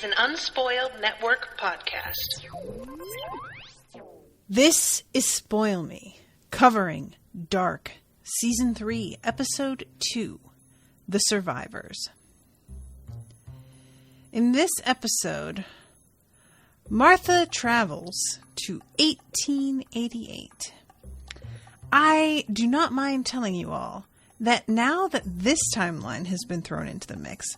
an Unspoiled Network podcast. This is Spoil Me, covering Dark, Season 3, Episode 2, The Survivors. In this episode, Martha travels to 1888. I do not mind telling you all that now that this timeline has been thrown into the mix,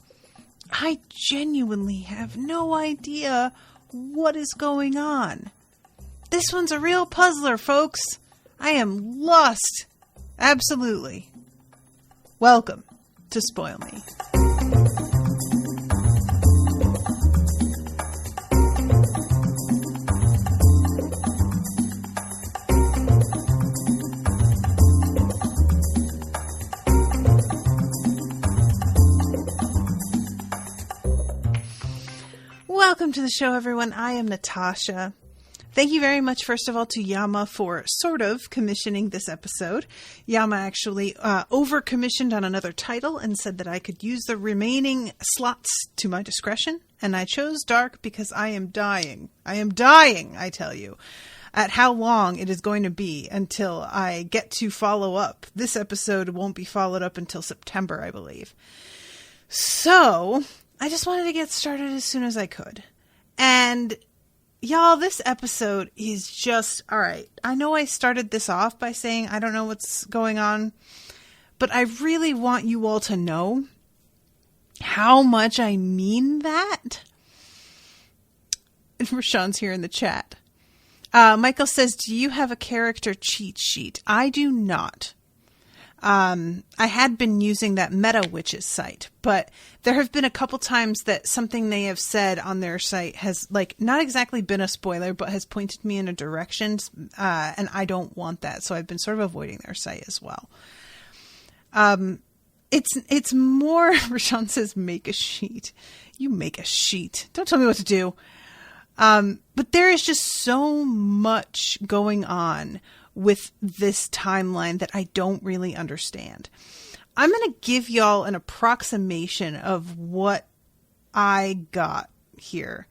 I genuinely have no idea what is going on. This one's a real puzzler, folks. I am lost. Absolutely. Welcome to Spoil Me. Welcome to the show, everyone. I am Natasha. Thank you very much, first of all, to Yama for sort of commissioning this episode. Yama actually over-commissioned on another title and said that I could use the remaining slots to my discretion. And I chose Dark because I am dying. I am dying, I tell you, at how long it is going to be until I get to follow up. This episode won't be followed up until September, I believe. So I just wanted to get started as soon as I could. And y'all, this episode is just, all right. I know I started this off by saying I don't know what's going on, but I really want you all to know how much I mean that. And Rashawn's here in the chat. Michael says, do you have a character cheat sheet? I do not. I had been using that Meta Witches site, but there have been a couple times that something they have said on their site has, like, not exactly been a spoiler, but has pointed me in a direction, and I don't want that, so I've been sort of avoiding their site as well. It's more, Rashawn says, make a sheet. You make a sheet. Don't tell me what to do. But there is just so much going on with this timeline that I don't really understand. I'm going to give y'all an approximation of what I got here,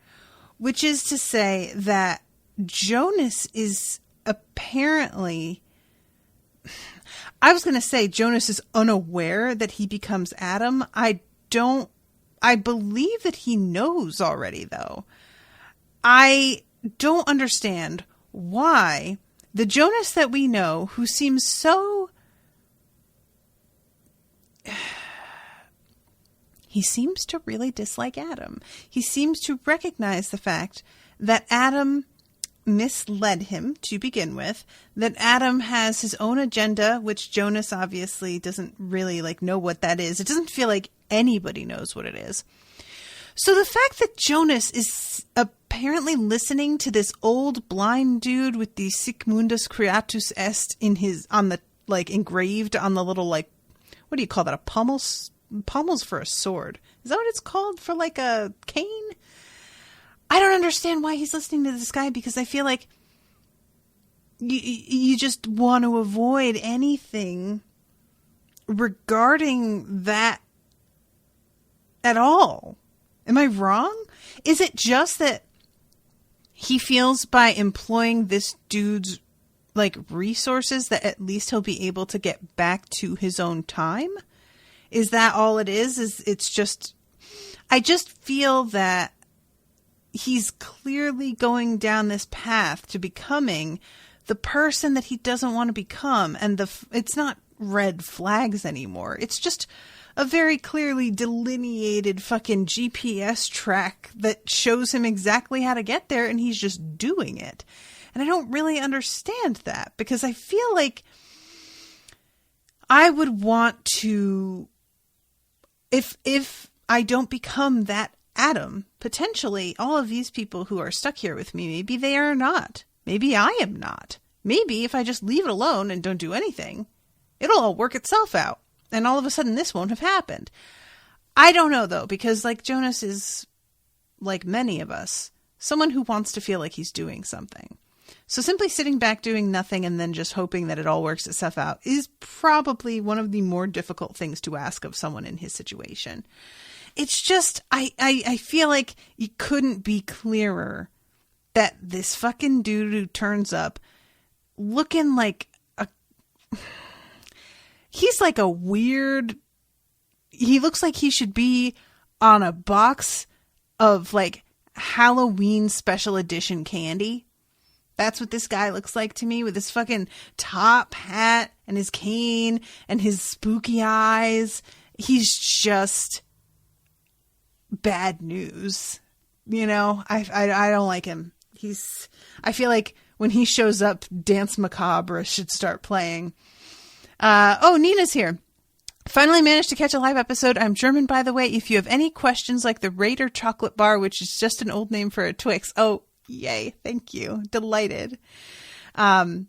which is to say that Jonas is apparently, I was going to say Jonas is unaware that he becomes Adam. I believe that he knows already, though. I don't understand why the Jonas that we know, who seems so, he seems to really dislike Adam. He seems to recognize the fact that Adam misled him to begin with, that Adam has his own agenda, which Jonas obviously doesn't really know what that is. It doesn't feel like anybody knows what it is. So the fact that Jonas is apparently listening to this old blind dude with the Sic Mundus Creatus Est engraved on the little, what do you call that? A pommels for a sword. Is that what it's called for a cane? I don't understand why he's listening to this guy, because I feel like you just want to avoid anything regarding that at all. Am I wrong? Is it just that he feels by employing this dude's resources that at least he'll be able to get back to his own time? Is that all it is? I just feel that he's clearly going down this path to becoming the person that he doesn't want to become. And it's not red flags anymore. It's just a very clearly delineated fucking GPS track that shows him exactly how to get there, and he's just doing it. And I don't really understand that, because I feel like I would want to, if I don't become that Adam, potentially all of these people who are stuck here with me, maybe they are not. Maybe I am not. Maybe if I just leave it alone and don't do anything, it'll all work itself out. And all of a sudden this won't have happened. I don't know, though, because Jonas is, like many of us, someone who wants to feel like he's doing something. So simply sitting back doing nothing and then just hoping that it all works itself out is probably one of the more difficult things to ask of someone in his situation. it's just, I feel like you couldn't be clearer that this fucking dude who turns up looking like he's like a weird, he looks like he should be on a box of like Halloween special edition candy. That's what this guy looks like to me, with his fucking top hat and his cane and his spooky eyes. He's just bad news. You know, I don't like him. I feel like when he shows up, Dance Macabre should start playing. Nina's here. Finally managed to catch a live episode. I'm German, by the way. If you have any questions like the Raider chocolate bar, which is just an old name for a Twix. Oh, yay. Thank you. Delighted. Yeah, man,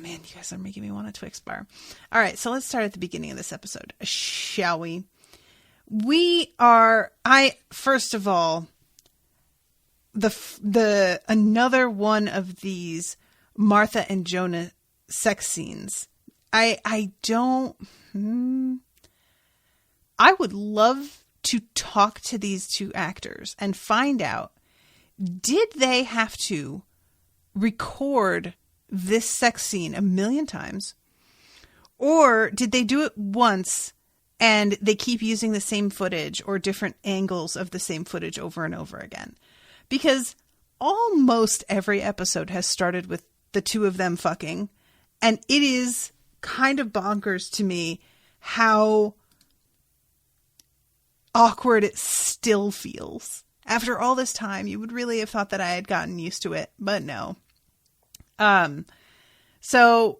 you guys are making me want a Twix bar. All right. So let's start at the beginning of this episode, shall we? First of all, another one of these Martha and Jonah sex scenes. I would love to talk to these two actors and find out, did they have to record this sex scene 1,000,000 times? Or did they do it once and they keep using the same footage or different angles of the same footage over and over again? Because almost every episode has started with the two of them fucking, and it is kind of bonkers to me how awkward it still feels. After all this time, you would really have thought that I had gotten used to it, but no. So,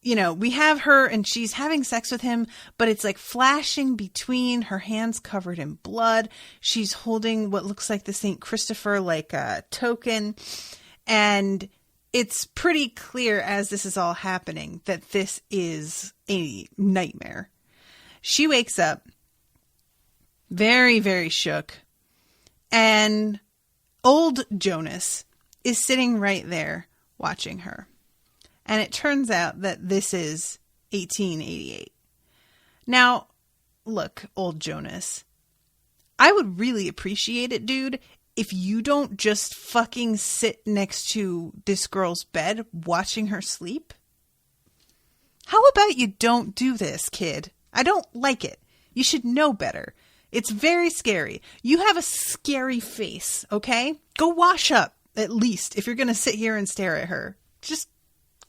you know, we have her and she's having sex with him, but it's like flashing between her hands covered in blood. She's holding what looks like the St. Christopher, like a token. And it's pretty clear as this is all happening that this is a nightmare. She wakes up very, very shook. And old Jonas is sitting right there watching her. And it turns out that this is 1888. Now, look, old Jonas, I would really appreciate it, dude, if you don't just fucking sit next to this girl's bed watching her sleep. How about you don't do this, kid? I don't like it. You should know better. It's very scary. You have a scary face, okay? Go wash up, at least, if you're going to sit here and stare at her. Just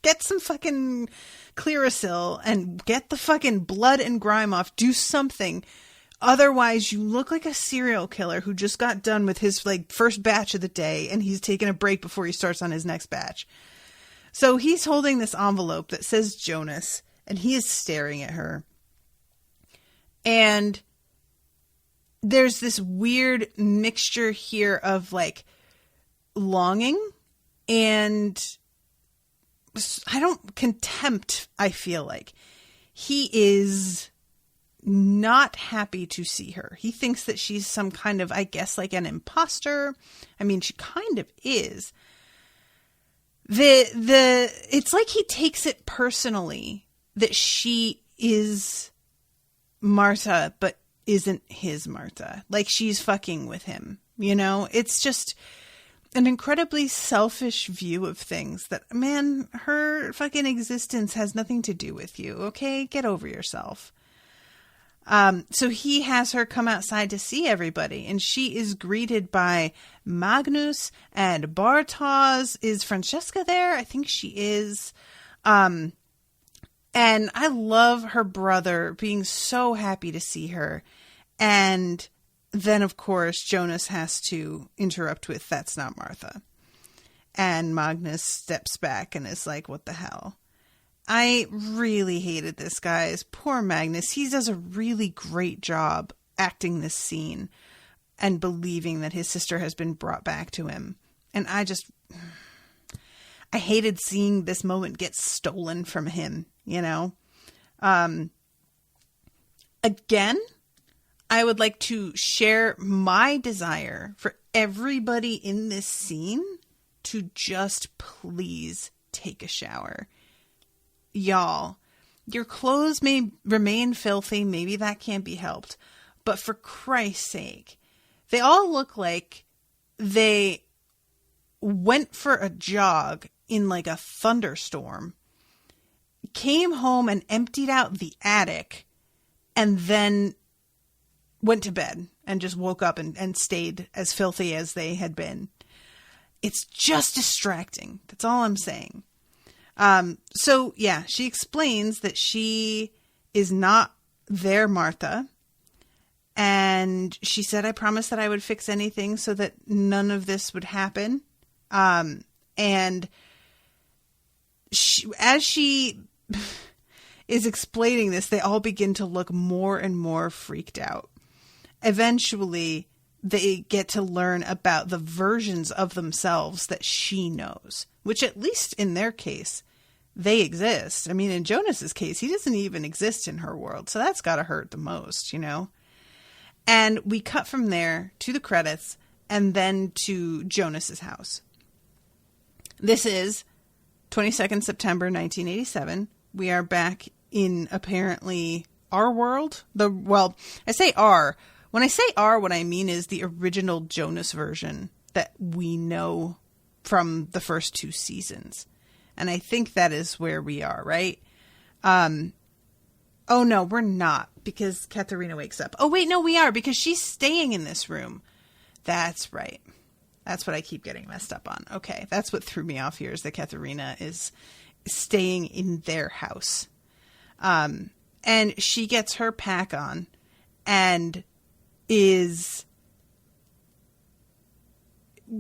get some fucking Clearasil and get the fucking blood and grime off. Do something. Otherwise, you look like a serial killer who just got done with his like first batch of the day and he's taking a break before he starts on his next batch. So he's holding this envelope that says Jonas and he is staring at her. And there's this weird mixture here of like longing and contempt, I feel like. He is not happy to see her. He thinks that she's some kind of, I guess, like an imposter. I mean, she kind of is. It's like he takes it personally that she is Martha, but isn't his Martha. Like she's fucking with him, you know? It's just an incredibly selfish view of things that, man, her fucking existence has nothing to do with you, okay? Get over yourself. So he has her come outside to see everybody, and she is greeted by Magnus and Bartos. Is Francesca there? I think she is. And I love her brother being so happy to see her. And then, of course, Jonas has to interrupt with, "That's not Martha." And Magnus steps back and is like, "What the hell?" I really hated this, guys. Poor Magnus. He does a really great job acting this scene and believing that his sister has been brought back to him. And I hated seeing this moment get stolen from him, you know? Again, I would like to share my desire for everybody in this scene to just please take a shower. Y'all, your clothes may remain filthy. Maybe that can't be helped. but for Christ's sake, they all look like they went for a jog in like a thunderstorm, came home and emptied out the attic, and then went to bed and just woke up and stayed as filthy as they had been. It's just distracting. That's all I'm saying. So yeah, she explains that she is not their Martha. And she said, I promised that I would fix anything so that none of this would happen. And as she is explaining this, they all begin to look more and more freaked out. Eventually, they get to learn about the versions of themselves that she knows, which at least in their case, they exist. I mean, in Jonas's case, he doesn't even exist in her world. So that's got to hurt the most, you know? And we cut from there to the credits and then to Jonas's house. This is 22nd September 1987. We are back in apparently our world. I say our. When I say our, what I mean is the original Jonas version that we know from the first 2 seasons. And I think that is where we are, right? Oh, no, we're not, because Katarina wakes up. Oh, wait, no, we are, because she's staying in this room. That's right. That's what I keep getting messed up on. Okay, that's what threw me off here, is that Katarina is staying in their house. And she gets her pack on and is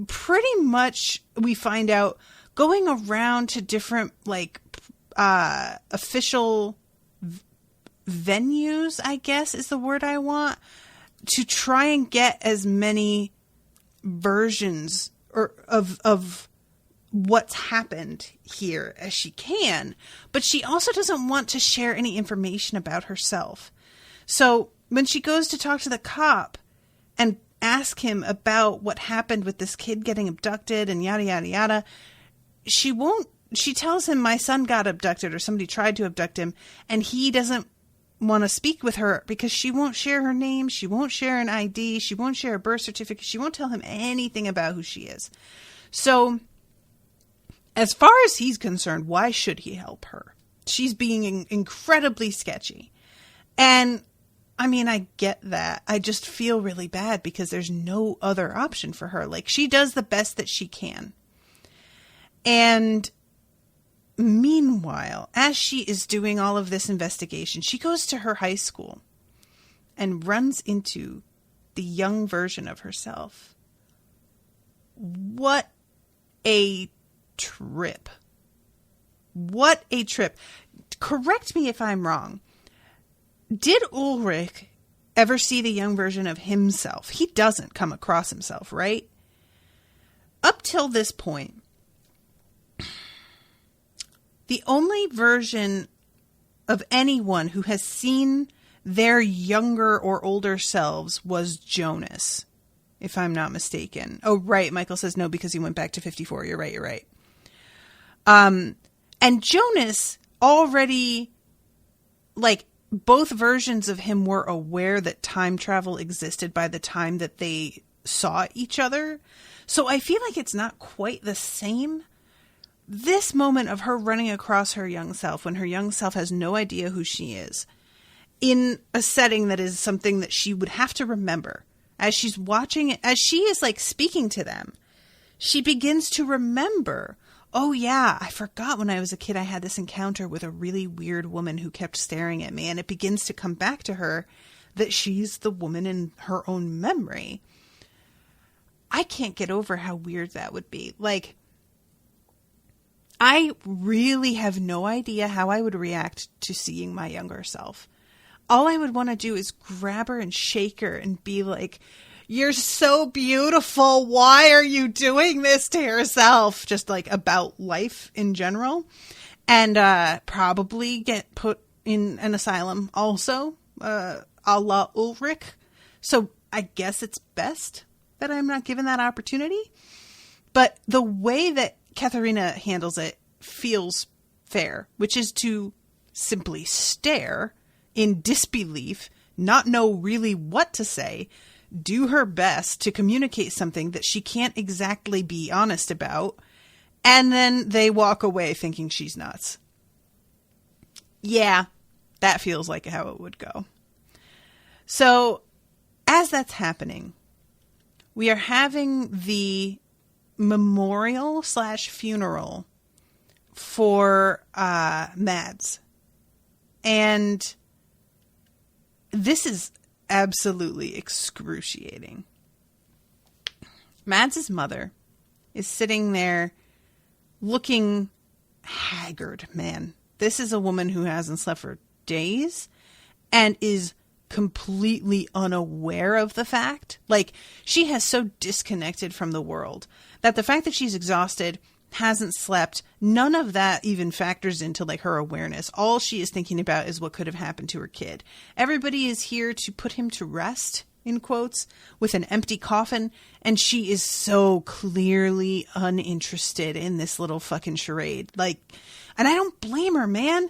pretty much, we find out, going around to different, like, official venues, I guess is the word I want, to try and get as many versions of what's happened here as she can. But she also doesn't want to share any information about herself. So when she goes to talk to the cop and ask him about what happened with this kid getting abducted and yada, yada, yada, she tells him, my son got abducted, or somebody tried to abduct him, and he doesn't want to speak with her because she won't share her name. She won't share an ID. She won't share a birth certificate. She won't tell him anything about who she is. So as far as he's concerned, why should he help her? She's being incredibly sketchy. And I mean, I get that. I just feel really bad because there's no other option for her. Like, she does the best that she can. And meanwhile, as she is doing all of this investigation, she goes to her high school and runs into the young version of herself. What a trip. What a trip. Correct me if I'm wrong. Did Ulrich ever see the young version of himself? He doesn't come across himself, right? Up till this point, the only version of anyone who has seen their younger or older selves was Jonas, if I'm not mistaken. Oh, right. Michael says no because he went back to 54. You're right. And Jonas already, like, both versions of him were aware that time travel existed by the time that they saw each other. So I feel like it's not quite the same. This moment of her running across her young self, when her young self has no idea who she is, in a setting that is something that she would have to remember, as she's watching it, as she is like speaking to them, she begins to remember, oh yeah, I forgot when I was a kid I had this encounter with a really weird woman who kept staring at me. And it begins to come back to her that she's the woman in her own memory. I can't get over how weird that would be. Like, I really have no idea how I would react to seeing my younger self. All I would want to do is grab her and shake her and be like, you're so beautiful. Why are you doing this to yourself? Just like about life in general. And probably get put in an asylum also, a la Ulrich. So I guess it's best that I'm not given that opportunity. But the way that Katarina handles it feels fair, which is to simply stare in disbelief not know really what to say, do her best to communicate something that she can't exactly be honest about, and then they walk away thinking she's nuts. Yeah, that feels like how it would go. So, as that's happening, we are having the memorial / funeral for Mads. And this is absolutely excruciating. Mads' mother is sitting there looking haggard, man. This is a woman who hasn't slept for days and is completely unaware of the fact. Like, she has so disconnected from the world that the fact that she's exhausted, hasn't slept, none of that even factors into like her awareness. All she is thinking about is what could have happened to her kid. Everybody is here to put him to rest, in quotes, with an empty coffin, and she is so clearly uninterested in this little fucking charade. Like, and I don't blame her, man.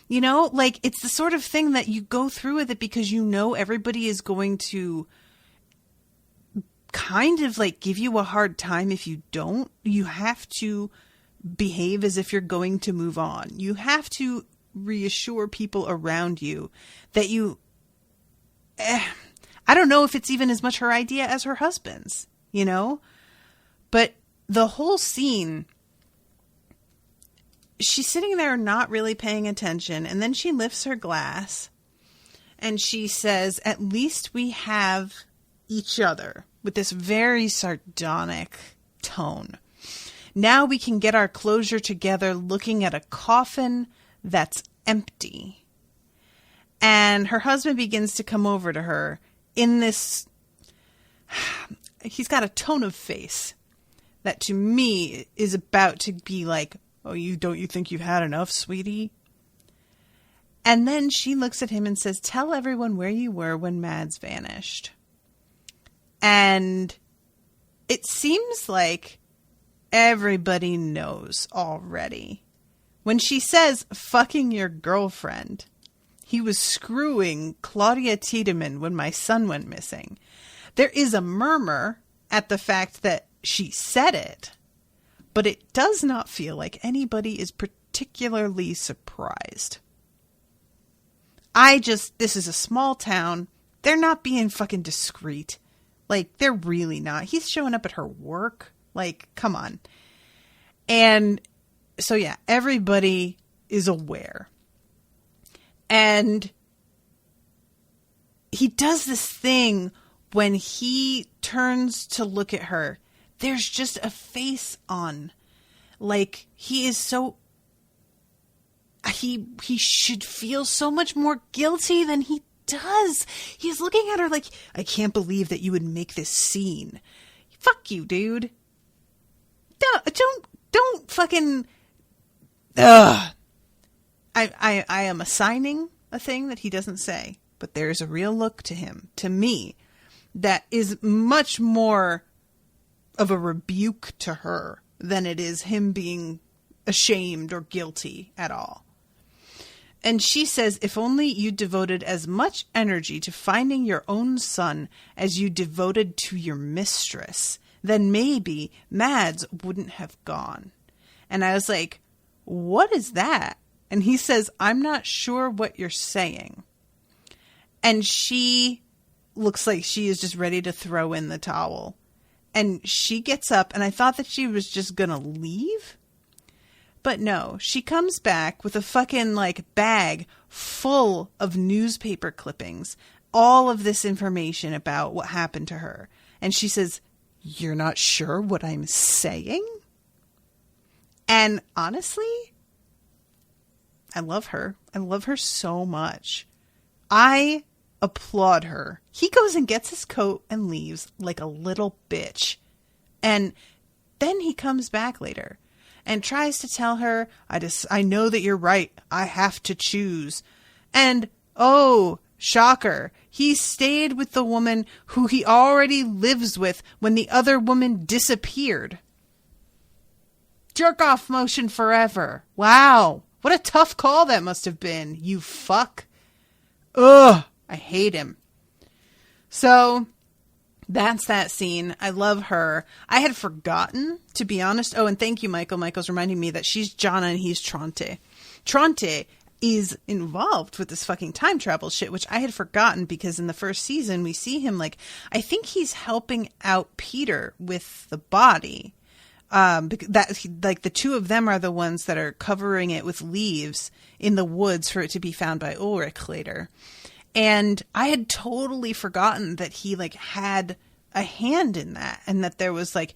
You know, like, it's the sort of thing that you go through with it because you know everybody is going to kind of like give you a hard time if you don't. You have to behave as if you're going to move on. You have to reassure people around you that you... I don't know if it's even as much her idea as her husband's, you know? But the whole scene... She's sitting there not really paying attention, and then she lifts her glass and she says, "At least we have each other," with this very sardonic tone. "Now we can get our closure together looking at a coffin that's empty." And her husband begins to come over to her in this... He's got a tone of face that to me is about to be like, "Oh, don't you think you've had enough, sweetie?" And then she looks at him and says, "Tell everyone where you were when Mads vanished." And it seems like everybody knows already. When she says, "fucking your girlfriend," he was screwing Claudia Tiedemann when my son went missing. There is a murmur at the fact that she said it, but it does not feel like anybody is particularly surprised. This is a small town. They're not being fucking discreet. Like, they're really not. He's showing up at her work. Like, come on. And so, yeah, everybody is aware. And he does this thing when he turns to look at her. There's just a face on. Like, he is so... He should feel so much more guilty than he does. He's looking at her like, "I can't believe that you would make this scene." Fuck you, dude. Don't fucking... Ugh. I am assigning a thing that he doesn't say, but there's a real look to him, to me, that is much more of a rebuke to her than it is him being ashamed or guilty at all. And she says, "If only you devoted as much energy to finding your own son as you devoted to your mistress, then maybe Mads wouldn't have gone." And I was like, "What is that?" And he says, "I'm not sure what you're saying." And she looks like she is just ready to throw in the towel. And she gets up, and I thought that she was just gonna leave. But no, she comes back with a fucking, like, bag full of newspaper clippings. All of this information about what happened to her. And she says, "You're not sure what I'm saying?" And honestly, I love her. I love her so much. I applaud her. He goes and gets his coat and leaves like a little bitch. And then he comes back later and tries to tell her, I know that you're right. I have to choose. And, oh, shocker, he stayed with the woman who he already lives with when the other woman disappeared. Jerk off motion forever. Wow. What a tough call that must have been, you fuck. Ugh. I hate him. So that's that scene. I love her. I had forgotten, to be honest. Oh, and thank you, Michael. Michael's reminding me that she's Jana and he's Tronte. Tronte is involved with this fucking time travel shit, which I had forgotten because in the first season we see him like, I think he's helping out Peter with the body. Like the two of them are the ones that are covering it with leaves in the woods for it to be found by Ulrich later. And I had totally forgotten that he like had a hand in that and that there was like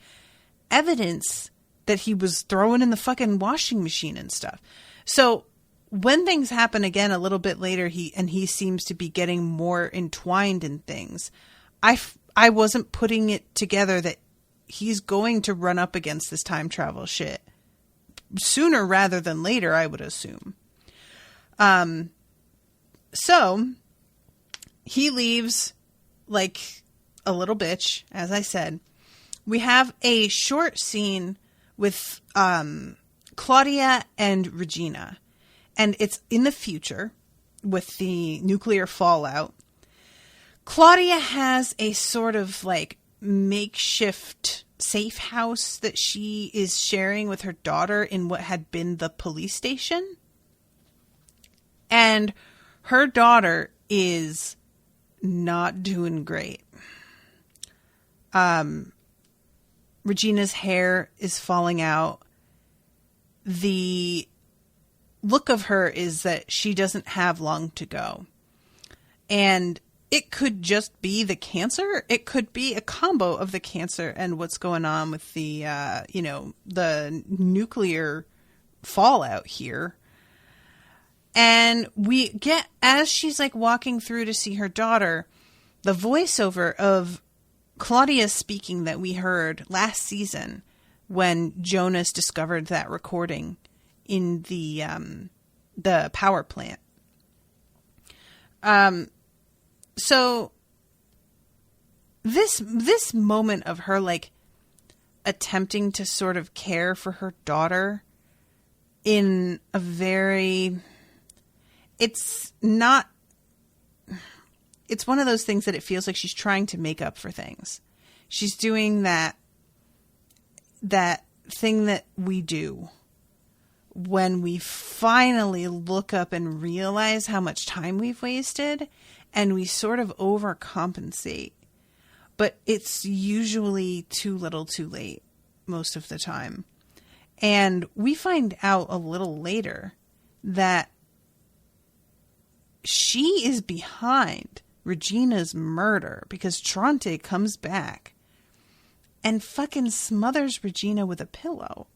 evidence that he was throwing in the fucking washing machine and stuff. So when things happen again a little bit later, he seems to be getting more entwined in things. I wasn't putting it together that he's going to run up against this time travel shit sooner rather than later, I would assume. So he leaves like a little bitch, as I said. We have a short scene with Claudia and Regina. And it's in the future with the nuclear fallout. Claudia has a sort of like makeshift safe house that she is sharing with her daughter in what had been the police station. And her daughter is not doing great. Regina's hair is falling out. The look of her is that she doesn't have long to go. And it could just be the cancer. It could be a combo of the cancer and what's going on with the, the nuclear fallout here. And we get, as she's like walking through to see her daughter, the voiceover of Claudia speaking that we heard last season when Jonas discovered that recording in the power plant. So this moment of her like attempting to sort of care for her daughter in a very, it's one of those things that it feels like she's trying to make up for things. She's doing that thing that we do when we finally look up and realize how much time we've wasted, and we sort of overcompensate. But it's usually too little too late most of the time. And we find out a little later that she is behind Regina's murder because Tronte comes back and fucking smothers Regina with a pillow.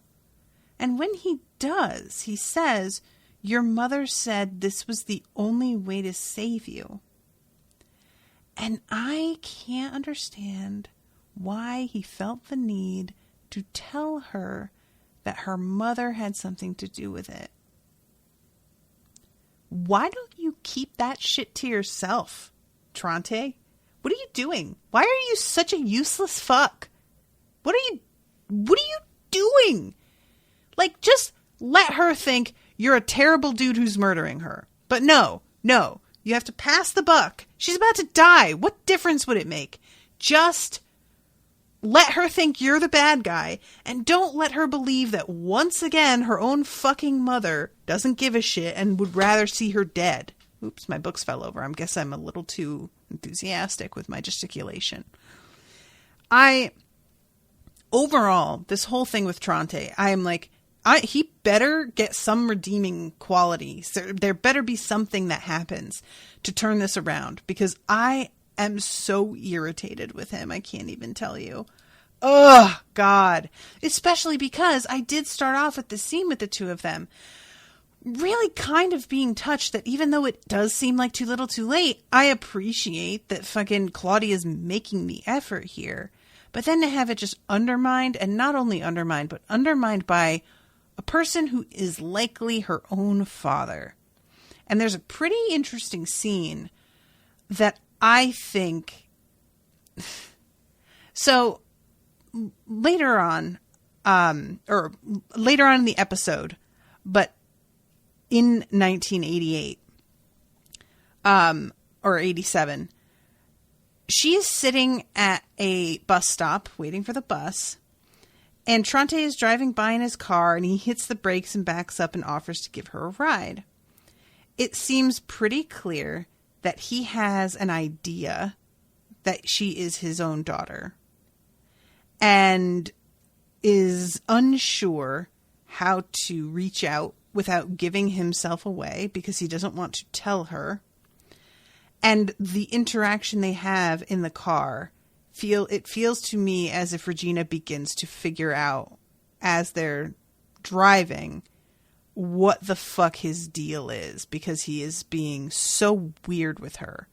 And when he does, he says, "Your mother said this was the only way to save you." And I can't understand why he felt the need to tell her that her mother had something to do with it. Why don't you keep that shit to yourself, Tronte? What are you doing? Why are you such a useless fuck? What are you doing? Like, just let her think you're a terrible dude who's murdering her. But no, you have to pass the buck. She's about to die. What difference would it make? Just let her think you're the bad guy, and don't let her believe that once again her own fucking mother doesn't give a shit and would rather see her dead. Oops, my books fell over. I guess I'm a little too enthusiastic with my gesticulation. Overall, this whole thing with Tronte, I am like, he better get some redeeming qualities. There better be something that happens to turn this around, because I am so irritated with him. I can't even tell you. Oh, God. Especially because I did start off with the scene with the two of them really kind of being touched that even though it does seem like too little too late, I appreciate that fucking Claudia's making the effort here. But then to have it just undermined, and not only undermined, but undermined by a person who is likely her own father. And there's a pretty interesting scene that I think... So, later on in the episode, but in 1988, or 87. She's sitting at a bus stop waiting for the bus. And Tronte is driving by in his car, and he hits the brakes and backs up and offers to give her a ride. It seems pretty clear that he has an idea that she is his own daughter and is unsure how to reach out without giving himself away because he doesn't want to tell her. And the interaction they have in the car, it feels to me as if Regina begins to figure out as they're driving what the fuck his deal is, because he is being so weird with her.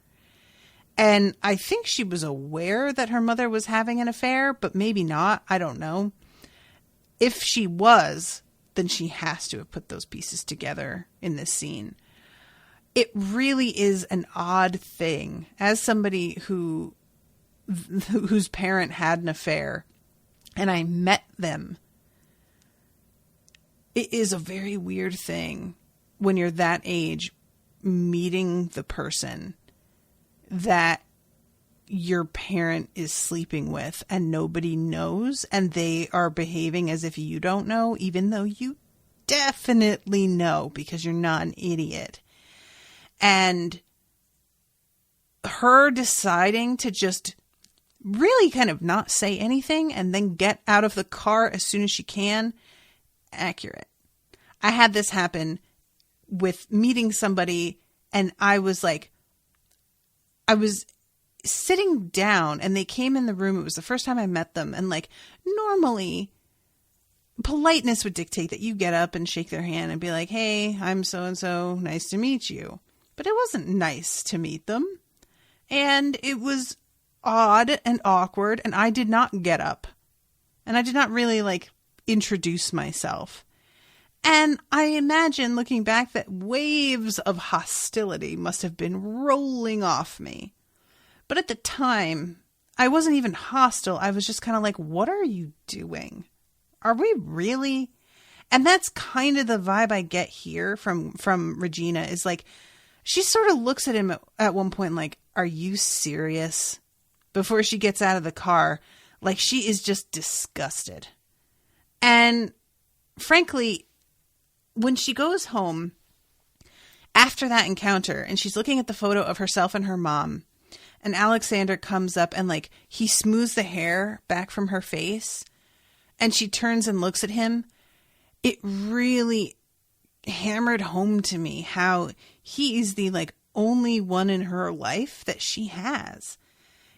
And I think she was aware that her mother was having an affair, but maybe not. I don't know. If she was, then she has to have put those pieces together in this scene. It really is an odd thing. As somebody whose parent had an affair and I met them, it is a very weird thing when you're that age meeting the person that your parent is sleeping with and nobody knows, and they are behaving as if you don't know, even though you definitely know because you're not an idiot. And her deciding to just really kind of not say anything and then get out of the car as soon as she can. Accurate. I had this happen with meeting somebody, and I was sitting down and they came in the room. It was the first time I met them. And like, normally politeness would dictate that you get up and shake their hand and be like, hey, I'm so-and-so. Nice to meet you. But it wasn't nice to meet them. And it was odd and awkward. And I did not get up. And I did not really introduce myself. And I imagine looking back that waves of hostility must have been rolling off me. But at the time, I wasn't even hostile. I was just kind of like, what are you doing? Are we really? And that's kind of the vibe I get here from Regina, is like, she sort of looks at him at one point like, are you serious? Before she gets out of the car, like she is just disgusted. And frankly, when she goes home after that encounter and she's looking at the photo of herself and her mom, and Alexander comes up and he smooths the hair back from her face and she turns and looks at him, it really hammered home to me how he is the only one in her life that she has.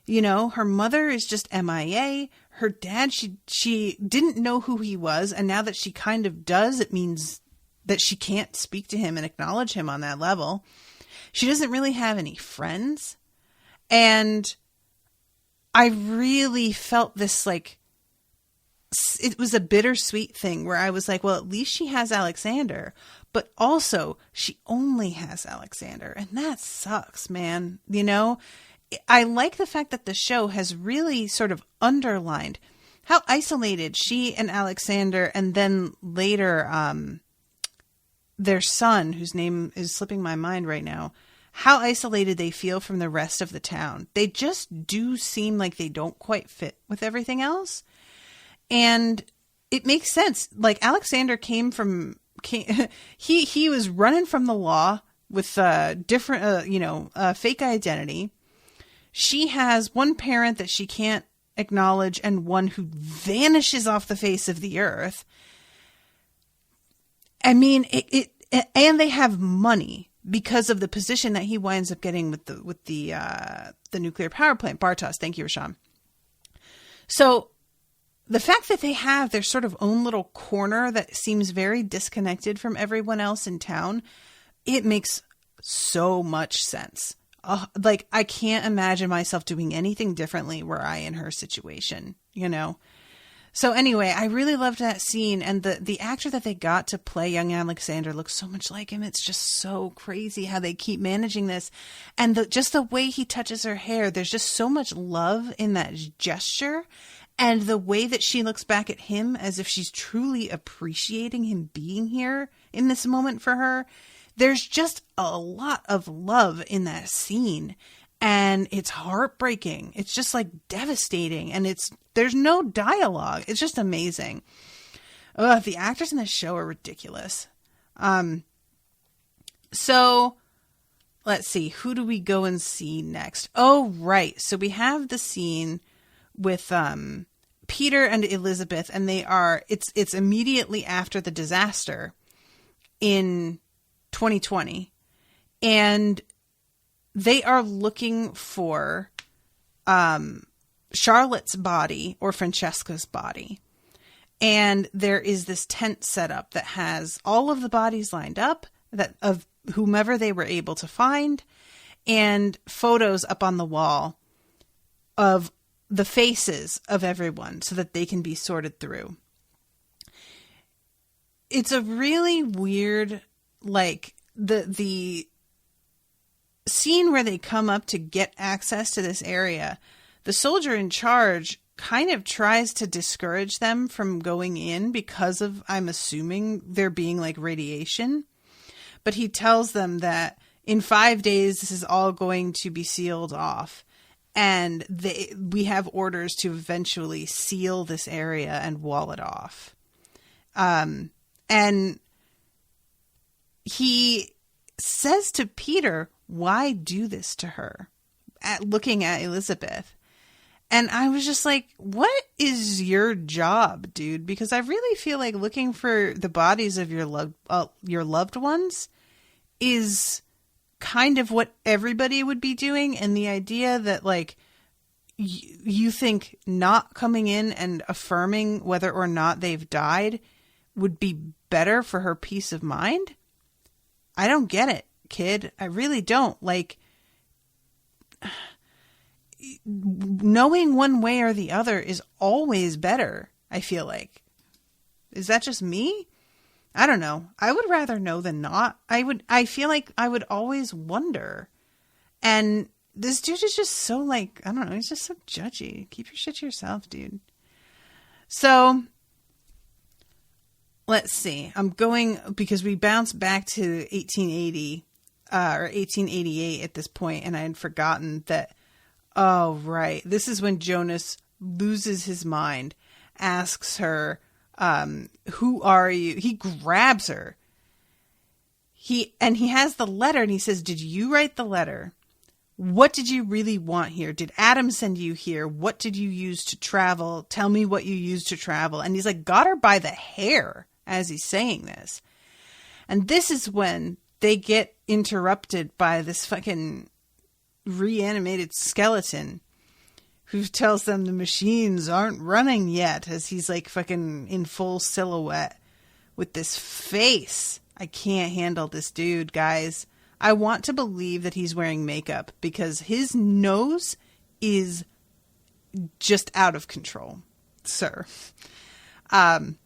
You know, her mother is just MIA. Her dad, she didn't know who he was. And now that she kind of does, it means that she can't speak to him and acknowledge him on that level. She doesn't really have any friends. And I really felt this, it was a bittersweet thing where I was like, well, at least she has Alexander, but also she only has Alexander. And that sucks, man. You know, I like the fact that the show has really sort of underlined how isolated she and Alexander, and then later their son, whose name is slipping my mind right now, how isolated they feel from the rest of the town. They just do seem like they don't quite fit with everything else. And it makes sense. Alexander he was running from the law with different, fake identity. She has one parent that she can't acknowledge and one who vanishes off the face of the earth. I mean, and they have money because of the position that he winds up getting with the nuclear power plant. Bartos, thank you, Rashawn. So the fact that they have their sort of own little corner that seems very disconnected from everyone else in town, it makes so much sense. I can't imagine myself doing anything differently were I in her situation, you know? So anyway, I really loved that scene, and the actor that they got to play young Alexander looks so much like him. It's just so crazy how they keep managing this. And just the way he touches her hair, there's just so much love in that gesture. And the way that she looks back at him as if she's truly appreciating him being here in this moment for her, there's just a lot of love in that scene, and it's heartbreaking. It's just like devastating, and there's no dialogue. It's just amazing. Ugh, the actors in this show are ridiculous. So let's see, who do we go and see next? Oh, right. So we have the scene with Peter and Elizabeth, and it's immediately after the disaster in 2020, and they are looking for Charlotte's body or Francesca's body. And there is this tent set up that has all of the bodies lined up of whomever they were able to find, and photos up on the wall of the faces of everyone so that they can be sorted through. It's a really weird, like, the scene where they come up to get access to this area. The soldier in charge kind of tries to discourage them from going in because of, I'm assuming, there being like radiation. But he tells them that in 5 days, this is all going to be sealed off. And we have orders to eventually seal this area and wall it off. And he says to Peter, why do this to her? Looking at Elizabeth. And I was just like, what is your job, dude? Because I really feel like looking for the bodies of your loved ones is kind of what everybody would be doing. And the idea that, like, you think not coming in and affirming whether or not they've died would be better for her peace of mind. I don't get it, kid. I really don't. Like, knowing one way or the other is always better, I feel like. Is that just me? I don't know. I would rather know than not. I feel like I would always wonder. And this dude is just so, like, I don't know, he's just so judgy. Keep your shit to yourself, dude. So let's see. I'm going, because we bounced back to 1880 or 1888 at this point, and I had forgotten that. Oh, right. This is when Jonas loses his mind, asks her, who are you? He grabs her. He has the letter, and he says, did you write the letter? What did you really want here? Did Adam send you here? What did you use to travel? Tell me what you used to travel. And he's like, got her by the hair as he's saying this. And this is when they get interrupted by this fucking reanimated skeleton who tells them the machines aren't running yet, as he's like fucking in full silhouette with this face. I can't handle this dude, guys. I want to believe that he's wearing makeup because his nose is just out of control, sir. And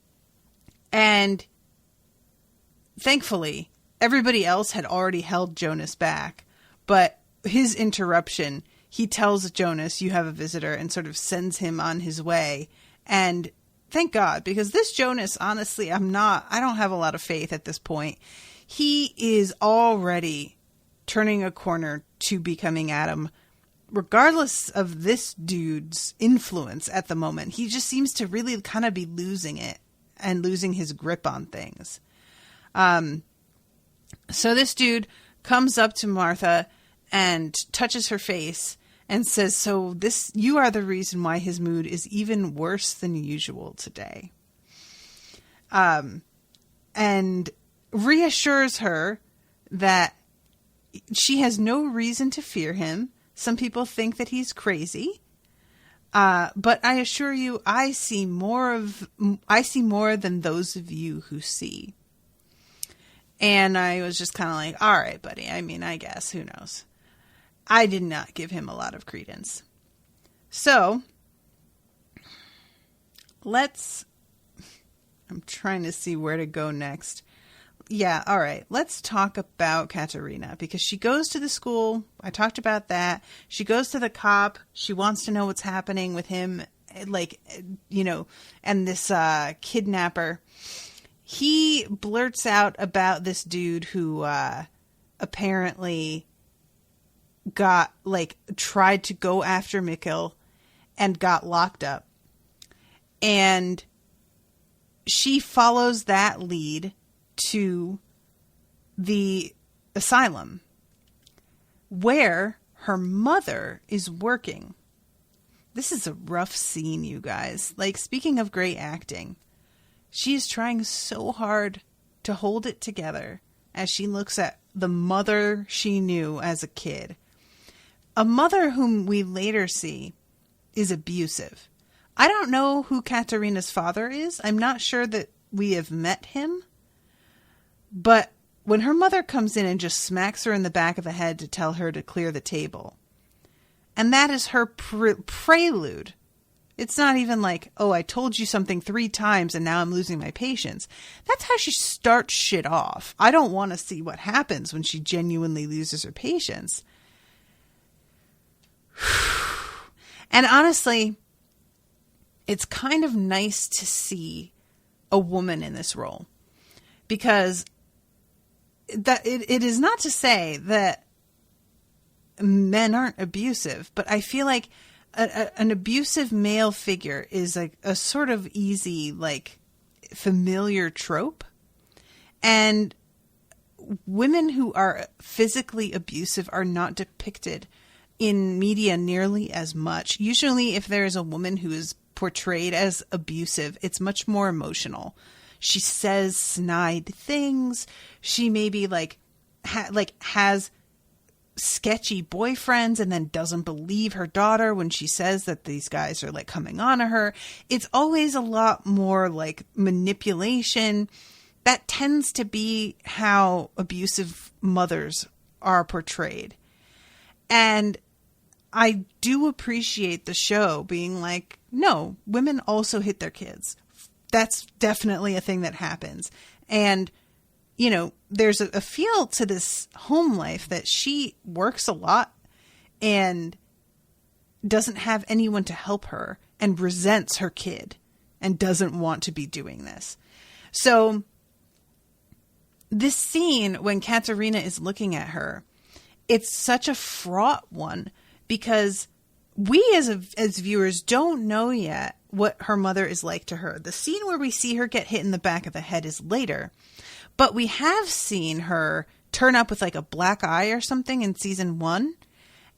thankfully, everybody else had already held Jonas back, but his interruption, he tells Jonas, you have a visitor, and sort of sends him on his way. And thank God, because this Jonas, honestly, I don't have a lot of faith at this point. He is already turning a corner to becoming Adam, regardless of this dude's influence at the moment. He just seems to really kind of be losing it and losing his grip on things. So this dude comes up to Martha and touches her face and says, so you are the reason why his mood is even worse than usual today. And reassures her that she has no reason to fear him. Some people think that he's crazy. But I assure you, I see more than those of you who see. And I was just kind of like, all right, buddy. I mean, I guess, who knows? I did not give him a lot of credence. So, I'm trying to see where to go next. Yeah, all right. Let's talk about Katarina, because she goes to the school. I talked about that. She goes to the cop. She wants to know what's happening with him, like, you know, and this kidnapper. he blurts out about this dude who apparently got, like, tried to go after Mikkel and got locked up. And she follows that lead to the asylum where her mother is working. This is a rough scene, you guys. Like, speaking of great acting, she is trying so hard to hold it together as she looks at the mother she knew as a kid. A mother whom we later see is abusive. I don't know who Katarina's father is. I'm not sure that we have met him. But when her mother comes in and just smacks her in the back of the head to tell her to clear the table, and that is her prelude. It's not even like, oh, I told you something 3 times and now I'm losing my patience. That's how she starts shit off. I don't want to see what happens when she genuinely loses her patience. And honestly, it's kind of nice to see a woman in this role, because that it is not to say that men aren't abusive, but I feel like an abusive male figure is like a sort of easy, like, familiar trope. And women who are physically abusive are not depicted in media nearly as much. Usually if there is a woman who is portrayed as abusive, it's much more emotional. She says snide things. She maybe has sketchy boyfriends and then doesn't believe her daughter when she says that these guys are, like, coming on to her. It's always a lot more like manipulation. That tends to be how abusive mothers are portrayed. And I do appreciate the show being like, no, women also hit their kids. That's definitely a thing that happens. And, you know, there's a feel to this home life that she works a lot and doesn't have anyone to help her and resents her kid and doesn't want to be doing this. So this scene when Katarina is looking at her, it's such a fraught one because we as viewers don't know yet what her mother is like to her. The scene where we see her get hit in the back of the head is later, but we have seen her turn up with, like, a black eye or something in season 1,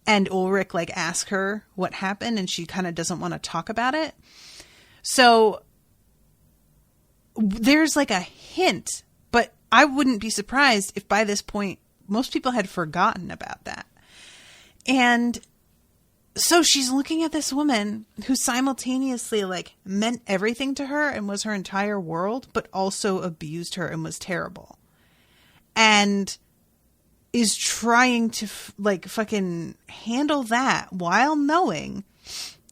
and Ulrich, like, ask her what happened and she kind of doesn't want to talk about it. So there's, like, a hint, but I wouldn't be surprised if by this point most people had forgotten about that. And so she's looking at this woman who simultaneously, like, meant everything to her and was her entire world, but also abused her and was terrible. And is trying to, fucking handle that while knowing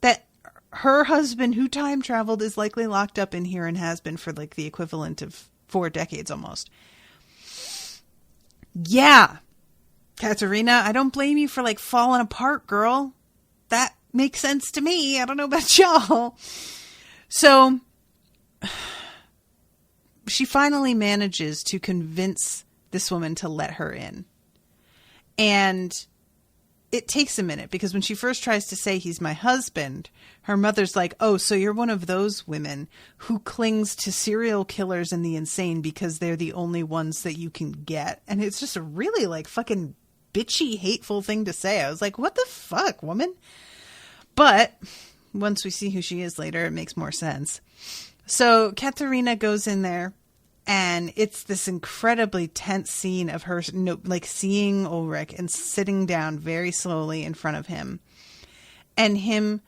that her husband who time traveled is likely locked up in here and has been for, like, the equivalent of 4 decades almost. Yeah. Katarina, I don't blame you for, like, falling apart, girl. That makes sense to me. I don't know about y'all. So she finally manages to convince this woman to let her in. And it takes a minute because when she first tries to say he's my husband, her mother's like, oh, so you're one of those women who clings to serial killers and the insane because they're the only ones that you can get. And it's just a really, like, fucking bitchy, hateful thing to say. I was like, what the fuck, woman? But once we see who she is later, it makes more sense. So Katarina goes in there, and it's this incredibly tense scene of her, like, seeing Ulrich and sitting down very slowly in front of him, and him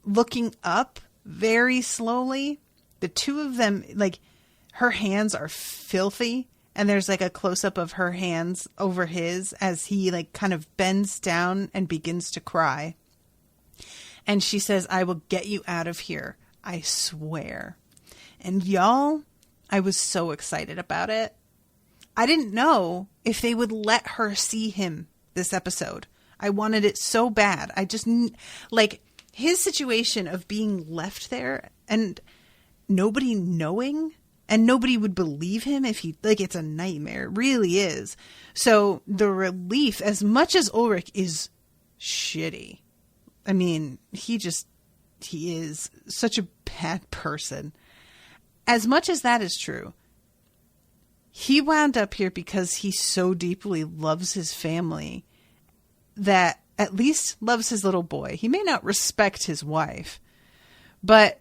looking up very slowly. The two of them, like, her hands are filthy. And there's, like, a close-up of her hands over his as he, like, kind of bends down and begins to cry. And she says, I will get you out of here. I swear. And y'all, I was so excited about it. I didn't know if they would let her see him this episode. I wanted it so bad. I just, like, his situation of being left there and nobody knowing And nobody would believe him if he, like, it's a nightmare. It really is. So the relief, as much as Ulrich is shitty, I mean, he is such a bad person. As much as that is true, he wound up here because he so deeply loves his family that at least loves his little boy. He may not respect his wife, but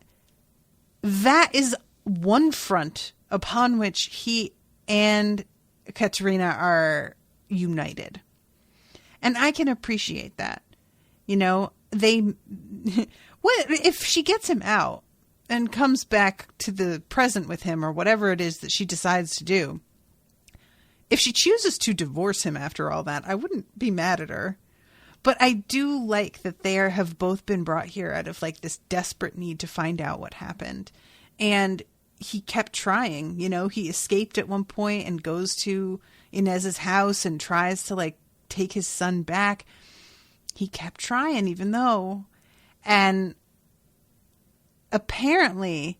that is one front upon which he and Katarina are united. And I can appreciate that. You know, what if she gets him out and comes back to the present with him, or whatever it is that she decides to do? If she chooses to divorce him after all that, I wouldn't be mad at her. But I do like that they have both been brought here out of like this desperate need to find out what happened. And he kept trying, you know, he escaped at one point and goes to Inez's house and tries to like take his son back. He kept trying even though, and apparently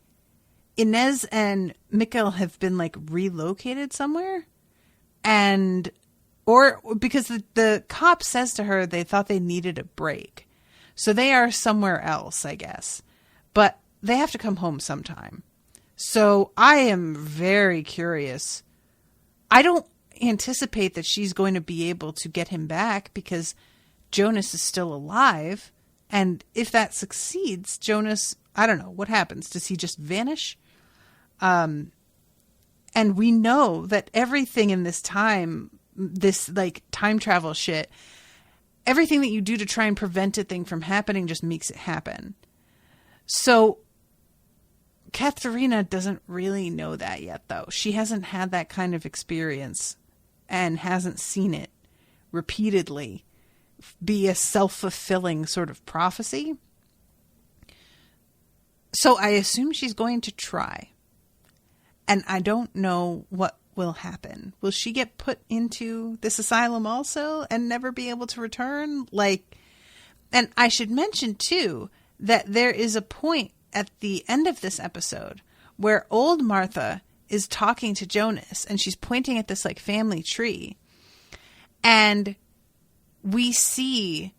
Inez and Mikkel have been like relocated somewhere, and or because the cop says to her they thought they needed a break. So they are somewhere else, I guess. But they have to come home sometime. So I am very curious. I don't anticipate that she's going to be able to get him back because Jonas is still alive. And if that succeeds, Jonas, I don't know, what happens? Does he just vanish? And we know that everything in this time, this like time travel shit, everything that you do to try and prevent a thing from happening just makes it happen. So Katarina doesn't really know that yet, though. She hasn't had that kind of experience and hasn't seen it repeatedly be a self-fulfilling sort of prophecy. So I assume she's going to try. And I don't know what will happen. Will she get put into this asylum also and never be able to return? Like, and I should mention, too, that there is a point at the end of this episode where old Martha is talking to Jonas and she's pointing at this like family tree, and we see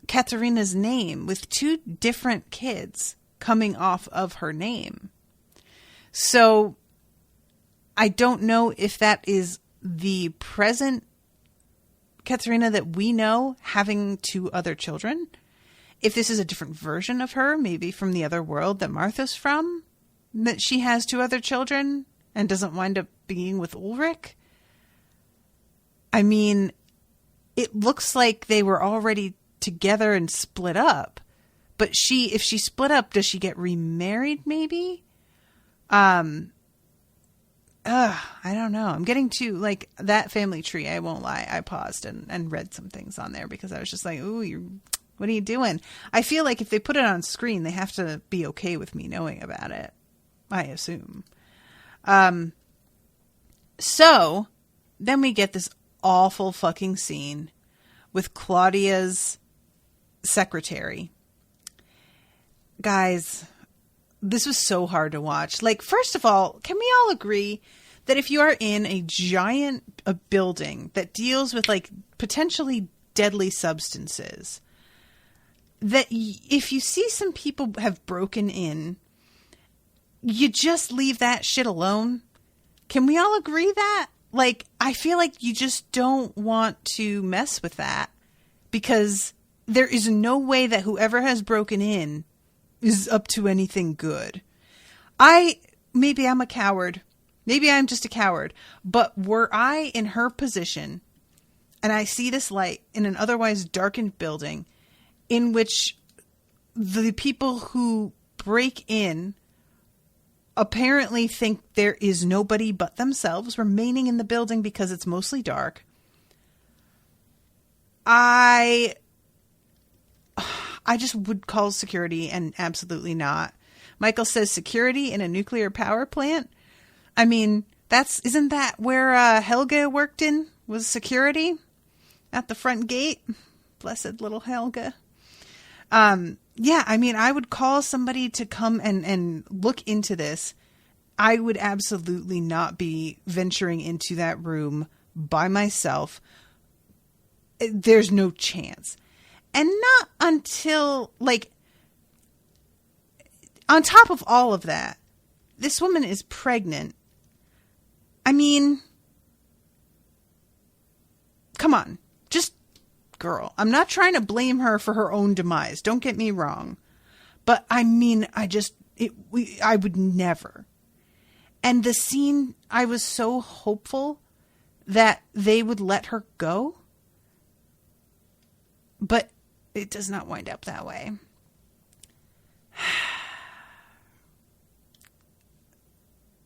Katarina's name with two different kids coming off of her name. So I don't know if that is the present Katarina that we know having two other children. If this is a different version of her, maybe from the other world that Martha's from, that she has two other children and doesn't wind up being with Ulrich. I mean, it looks like they were already together and split up. But if she split up, does she get remarried maybe? I don't know. I'm getting to like that family tree. I won't lie. I paused and read some things on there because I was just like, ooh, what are you doing? I feel like if they put it on screen, they have to be okay with me knowing about it, I assume. So then we get this awful fucking scene with Claudia's secretary. Guys, this was so hard to watch. Like, first of all, can we all agree that if you are in a building that deals with like potentially deadly substances, that if you see some people have broken in, you just leave that shit alone? Can we all agree that? Like, I feel like you just don't want to mess with that because there is no way that whoever has broken in is up to anything good. Maybe I'm a coward. Maybe I'm just a coward. But were I in her position and I see this light in an otherwise darkened building in which the people who break in apparently think there is nobody but themselves remaining in the building because it's mostly dark, I just would call security and absolutely not. Michael says security in a nuclear power plant. I mean, isn't that where Helga worked in? Was security at the front gate? Blessed little Helga. Yeah, I mean, I would call somebody to come and look into this I would absolutely not be venturing into that room by myself. There's no chance. And not until, like, on top of all of that, this woman is pregnant. I mean, come on. Just, girl. I'm not trying to blame her for her own demise. Don't get me wrong. But, I mean, I would never. And the scene, I was so hopeful that they would let her go. But it does not wind up that way.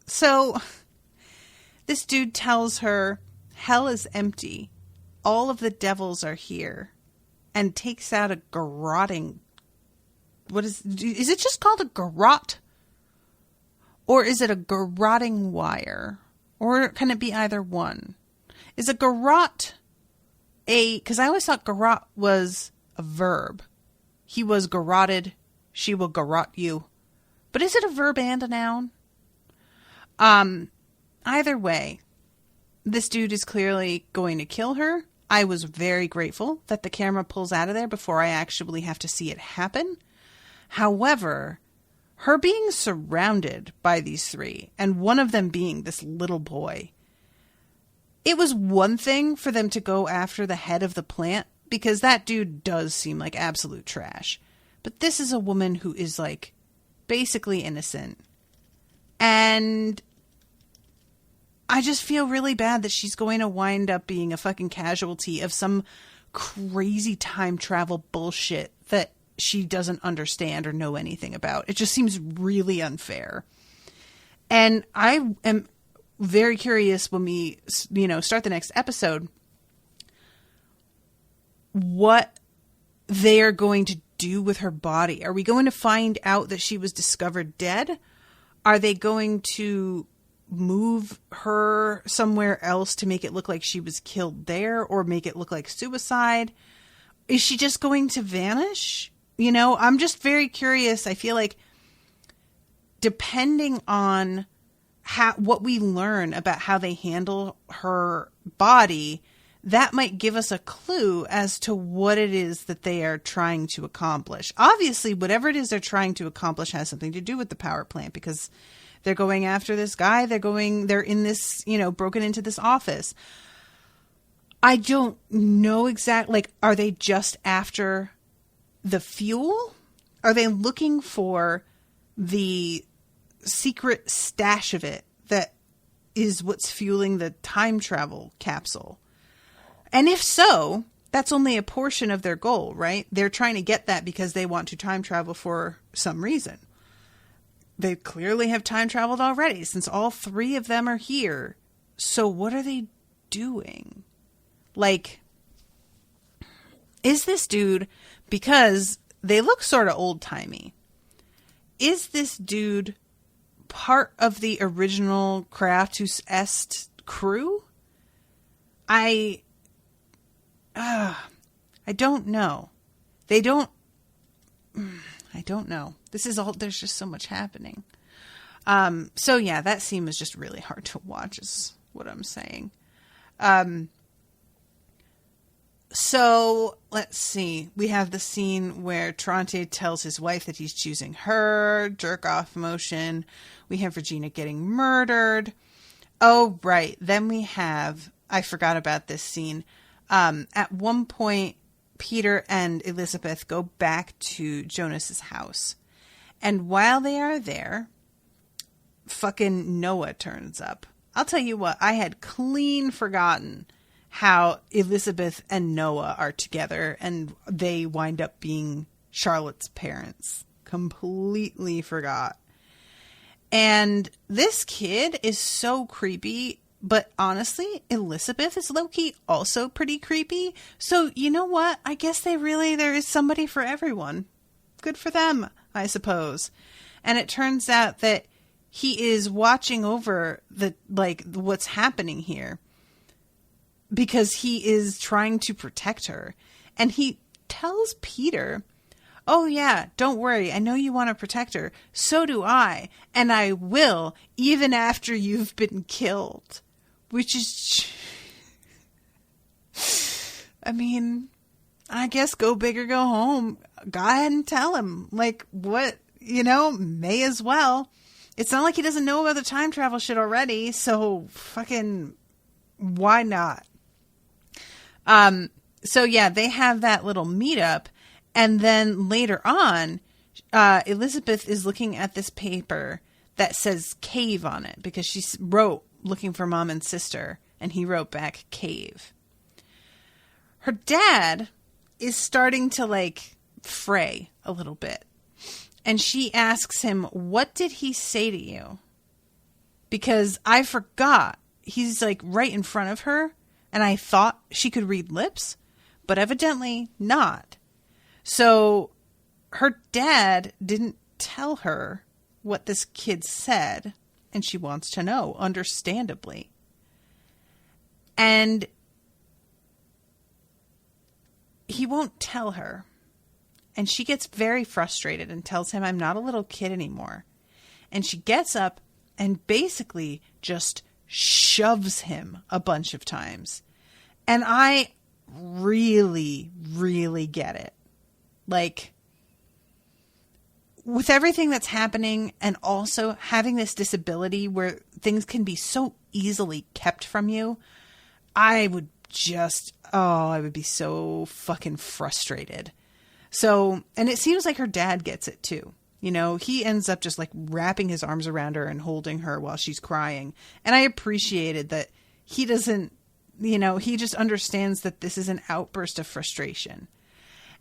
So, this dude tells her, hell is empty. All of the devils are here. And takes out a garroting... Is it just called a garrote? Or is it a garroting wire? Or can it be either one? Is a garrote because I always thought garrote was a verb. He was garroted. She will garrote you. But is it a verb and a noun? Either way, this dude is clearly going to kill her. I was very grateful that the camera pulls out of there before I actually have to see it happen. However, her being surrounded by these three, and one of them being this little boy, it was one thing for them to go after the head of the plant, because that dude does seem like absolute trash. But this is a woman who is, like, basically innocent. And I just feel really bad that she's going to wind up being a fucking casualty of some crazy time travel bullshit that she doesn't understand or know anything about. It just seems really unfair. And I am very curious when we, start the next episode, what they are going to do with her body. Are we going to find out that she was discovered dead? Are they going to move her somewhere else to make it look like she was killed there, or make it look like suicide? Is she just going to vanish? I'm just very curious. I feel like depending on what we learn about how they handle her body, that might give us a clue as to what it is that they are trying to accomplish. Obviously, whatever it is they're trying to accomplish has something to do with the power plant, because they're going after this guy. They're in this, broken into this office. I don't know exactly, are they just after the fuel? Are they looking for the secret stash of it that is what's fueling the time travel capsule? And if so, that's only a portion of their goal, right? They're trying to get that because they want to time travel for some reason. They clearly have time traveled already, since all three of them are here. So what are they doing? Like, is this dude, because they look sort of old-timey, is this dude part of the original Creatus Est crew? I don't know. I don't know. This is all, there's just so much happening. So yeah, that scene was just really hard to watch, is what I'm saying. So let's see. We have the scene where Tronte tells his wife that he's choosing her, jerk off motion. We have Regina getting murdered. Oh, right. Then we have, I forgot about this scene. At one point, Peter and Elizabeth go back to Jonas's house. And while they are there, fucking Noah turns up. I'll tell you what, I had clean forgotten how Elizabeth and Noah are together and they wind up being Charlotte's parents. Completely forgot. And this kid is so creepy, but honestly, Elizabeth is low-key also pretty creepy. So you know what? I guess there is somebody for everyone. Good for them, I suppose. And it turns out that he is watching over what's happening here, because he is trying to protect her. And he tells Peter, oh yeah, don't worry. I know you want to protect her. So do I. And I will, even after you've been killed. Which is, I mean, I guess go big or go home. Go ahead and tell him. Like, what, may as well. It's not like he doesn't know about the time travel shit already. So fucking, why not? So yeah, they have that little meetup. And then later on, Elizabeth is looking at this paper that says cave on it because she wrote looking for mom and sister, and he wrote back cave. Her dad is starting to fray a little bit. And she asks him, what did he say to you? Because I forgot. He's right in front of her, and I thought she could read lips, but evidently not. So her dad didn't tell her what this kid said, and she wants to know, understandably. And he won't tell her. And she gets very frustrated and tells him, I'm not a little kid anymore. And she gets up and basically just shoves him a bunch of times. And I really, really get it. With everything that's happening and also having this disability where things can be so easily kept from you, I would be so fucking frustrated. So, and it seems like her dad gets it too. He ends up just wrapping his arms around her and holding her while she's crying. And I appreciated that he doesn't, he just understands that this is an outburst of frustration.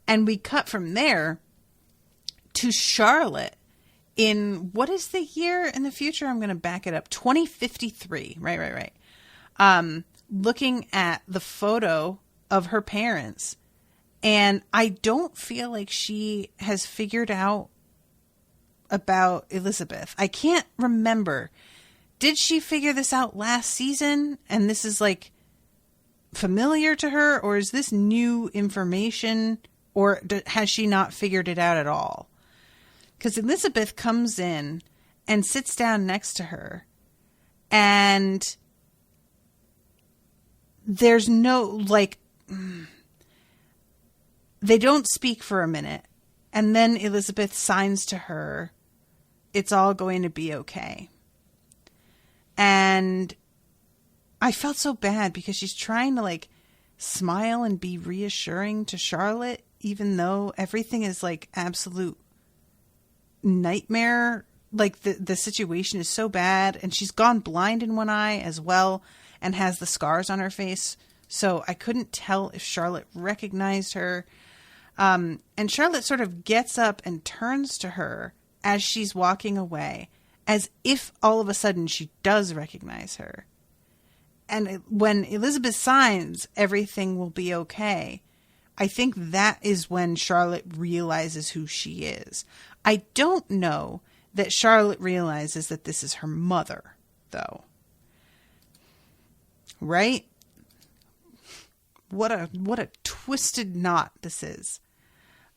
And we cut from there to Charlotte in, what is the year in the future? I'm going to back it up. 2053. Right. Looking at the photo of her parents. And I don't feel like she has figured out about Elizabeth. I can't remember. Did she figure this out last season? And this is familiar to her? Or is this new information? Or has she not figured it out at all? Because Elizabeth comes in and sits down next to her. And there's no, they don't speak for a minute. And then Elizabeth signs to her, it's all going to be okay. And I felt so bad because she's trying to smile and be reassuring to Charlotte, even though everything is absolute nightmare. The situation is so bad, and she's gone blind in one eye as well and has the scars on her face. So I couldn't tell if Charlotte recognized her. And Charlotte sort of gets up and turns to her as she's walking away, as if all of a sudden she does recognize her. And when Elizabeth signs, everything will be okay, I think that is when Charlotte realizes who she is. I don't know that Charlotte realizes that this is her mother, though. Right? What a twisted knot this is.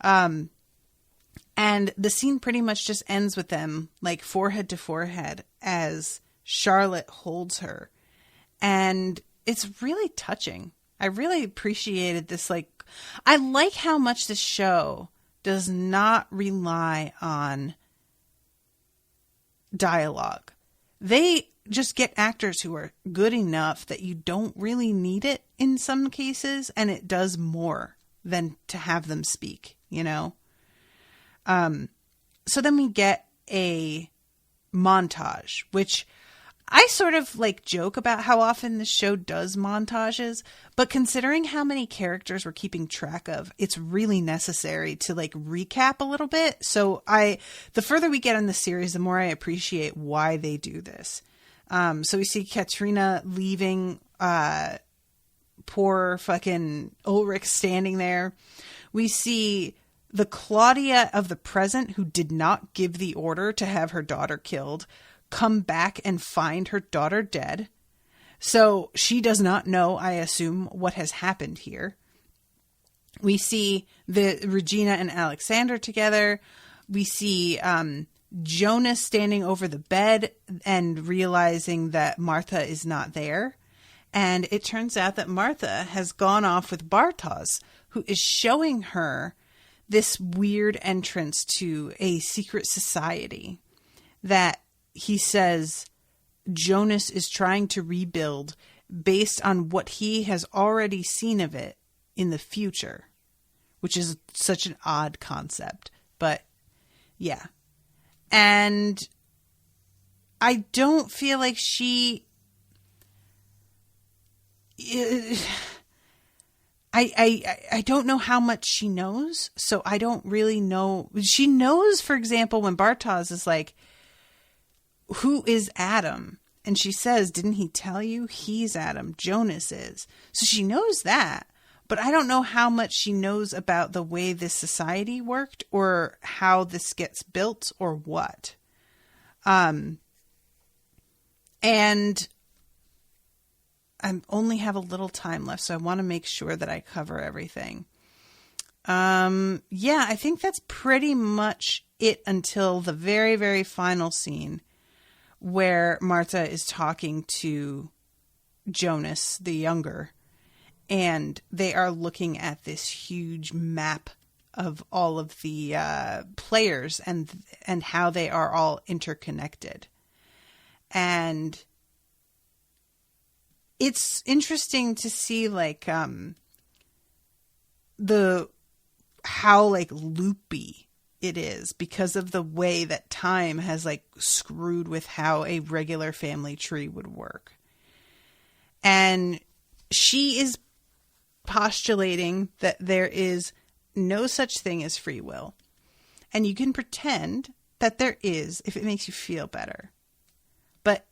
And the scene pretty much just ends with them forehead to forehead as Charlotte holds her. And it's really touching. I really appreciated this. I like how much this show does not rely on dialogue. They just get actors who are good enough that you don't really need it in some cases, and it does more than to have them speak, So then we get a montage, which I sort of joke about how often the show does montages, but considering how many characters we're keeping track of, it's really necessary to recap a little bit. So the further we get in the series, the more I appreciate why they do this. So we see Katarina leaving, poor fucking Ulrich standing there. We see the Claudia of the present, who did not give the order to have her daughter killed, come back and find her daughter dead. So she does not know, I assume, what has happened here. We see the Regina and Alexander together. We see Jonas standing over the bed and realizing that Martha is not there. And it turns out that Martha has gone off with Bartos, who is showing her this weird entrance to a secret society that he says Jonas is trying to rebuild based on what he has already seen of it in the future, which is such an odd concept. But yeah. And I don't feel like she... I don't know how much she knows, so I don't really know. She knows, for example, when Bartos is like, who is Adam? And she says, didn't he tell you? He's Adam. Jonas is. So she knows that. But I don't know how much she knows about the way this society worked or how this gets built or what. And I only have a little time left, so I want to make sure that I cover everything. Yeah, I think that's pretty much it until the very, very final scene where Martha is talking to Jonas, the younger, and they are looking at this huge map of all of the players and how they are all interconnected. And it's interesting to see like how like loopy it is because of the way that time has like screwed with how a regular family tree would work. And she is postulating that there is no such thing as free will. And you can pretend that there is if it makes you feel better. But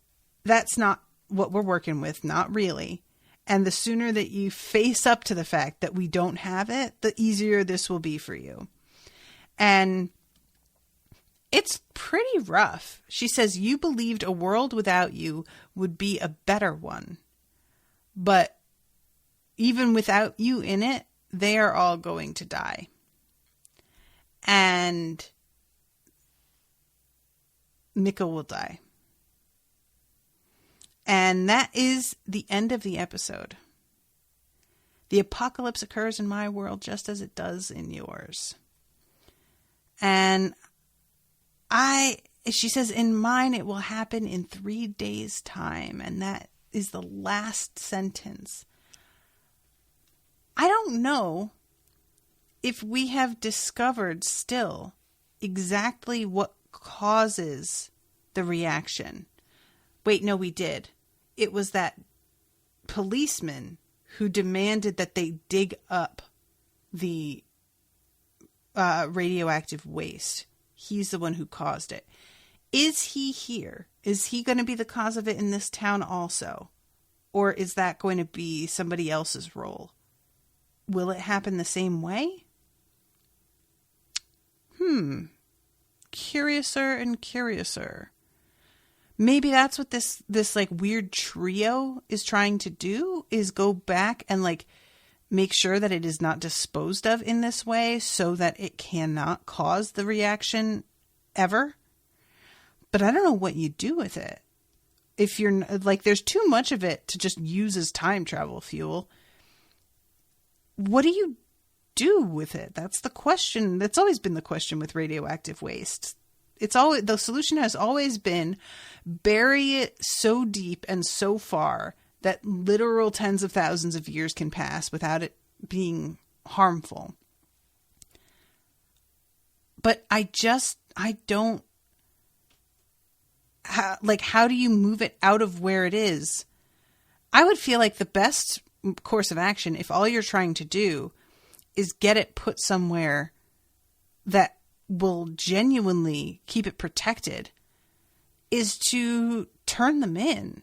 that's not what we're working with, not really. And the sooner that you face up to the fact that we don't have it, the easier this will be for you. And it's pretty rough. She says, you believed a world without you would be a better one. But even without you in it, they are all going to die. And Mika will die. And that is the end of the episode. The apocalypse occurs in my world just as it does in yours. And she says, in mine it will happen in 3 days' time. And that is the last sentence. I don't know if we have discovered still exactly what causes the reaction. Wait, no, we did. It was that policeman who demanded that they dig up the radioactive waste. He's the one who caused it. Is he here? Is he going to be the cause of it in this town also? Or is that going to be somebody else's role? Will it happen the same way? Curiouser and curiouser. Maybe that's what this like weird trio is trying to do, is go back and like make sure that it is not disposed of in this way so that it cannot cause the reaction ever. But I don't know what you do with it. If you're like, there's too much of it to just use as time travel fuel. What do you do with it? That's the question. That's always been the question with radioactive waste. It's always, the solution has always been bury it so deep and so far that literal tens of thousands of years can pass without it being harmful. But I don't, how do you move it out of where it is? I would feel like the best course of action, if all you're trying to do is get it put somewhere that will genuinely keep it protected, is to turn them in.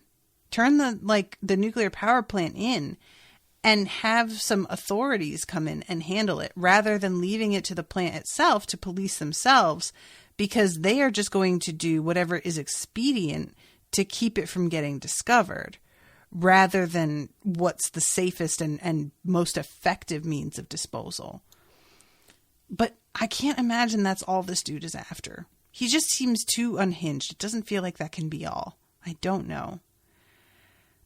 Turn the nuclear power plant in and have some authorities come in and handle it rather than leaving it to the plant itself to police themselves, because they are just going to do whatever is expedient to keep it from getting discovered, rather than what's the safest and most effective means of disposal. But I can't imagine that's all this dude is after. He just seems too unhinged. It doesn't feel like that can be all. I don't know.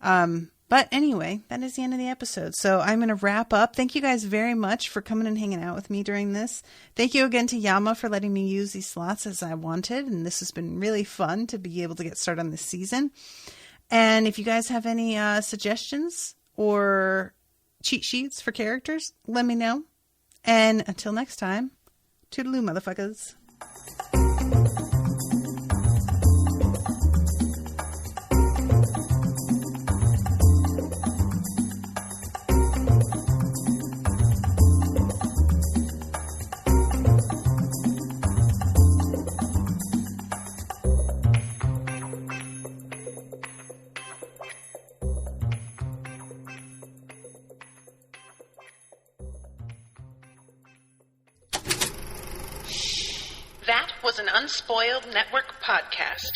But anyway, that is the end of the episode. So I'm going to wrap up. Thank you guys very much for coming and hanging out with me during this. Thank you again to Yama for letting me use these slots as I wanted. And this has been really fun to be able to get started on this season. And if you guys have any suggestions or cheat sheets for characters, let me know. And until next time, toodaloo, motherfuckers. That was an Unspoiled Network podcast.